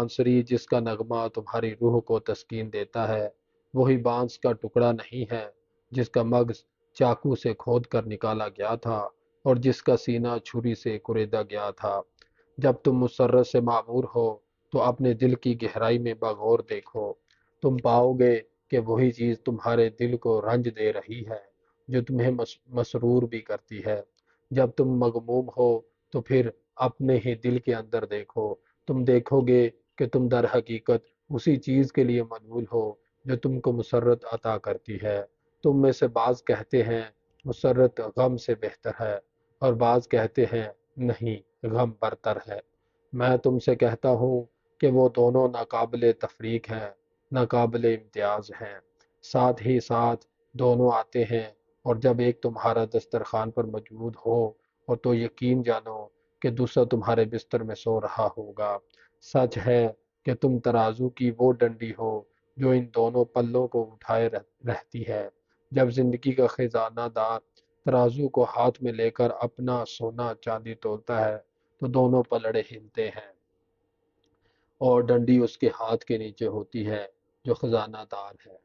بانسری جس کا نغمہ تمہاری روح کو تسکین دیتا ہے وہی بانس کا ٹکڑا نہیں ہے جس کا مغز چاقو سے کھود کر نکالا گیا تھا اور جس کا سینہ چھری سے کریدا گیا تھا۔ جب تم مسرت سے معمور ہو تو اپنے دل کی گہرائی میں بغور دیکھو، تم پاؤ گے کہ وہی چیز تمہارے دل کو رنج دے رہی ہے جو تمہیں مسرور بھی کرتی ہے۔ جب تم مغموم ہو تو پھر اپنے ہی دل کے اندر دیکھو، تم دیکھو گے کہ تم در حقیقت اسی چیز کے لیے مدعو ہو جو تم کو مسرت عطا کرتی ہے۔ تم میں سے بعض کہتے ہیں مسرت غم سے بہتر ہے اور بعض کہتے ہیں نہیں غم برتر ہے۔ میں تم سے کہتا ہوں کہ وہ دونوں ناقابل تفریق ہیں، ناقابل امتیاز ہیں، ساتھ ہی ساتھ دونوں آتے ہیں، اور جب ایک تمہارا دسترخوان پر موجود ہو اور تو یقین جانو کہ دوسرا تمہارے بستر میں سو رہا ہوگا۔ سچ ہے کہ تم ترازو کی وہ ڈنڈی ہو جو ان دونوں پلوں کو اٹھائے رہتی ہے۔ جب زندگی کا خزانہ دار ترازو کو ہاتھ میں لے کر اپنا سونا چاندی تولتا ہے تو دونوں پلڑے ہلتے ہیں اور ڈنڈی اس کے ہاتھ کے نیچے ہوتی ہے جو خزانہ دار ہے۔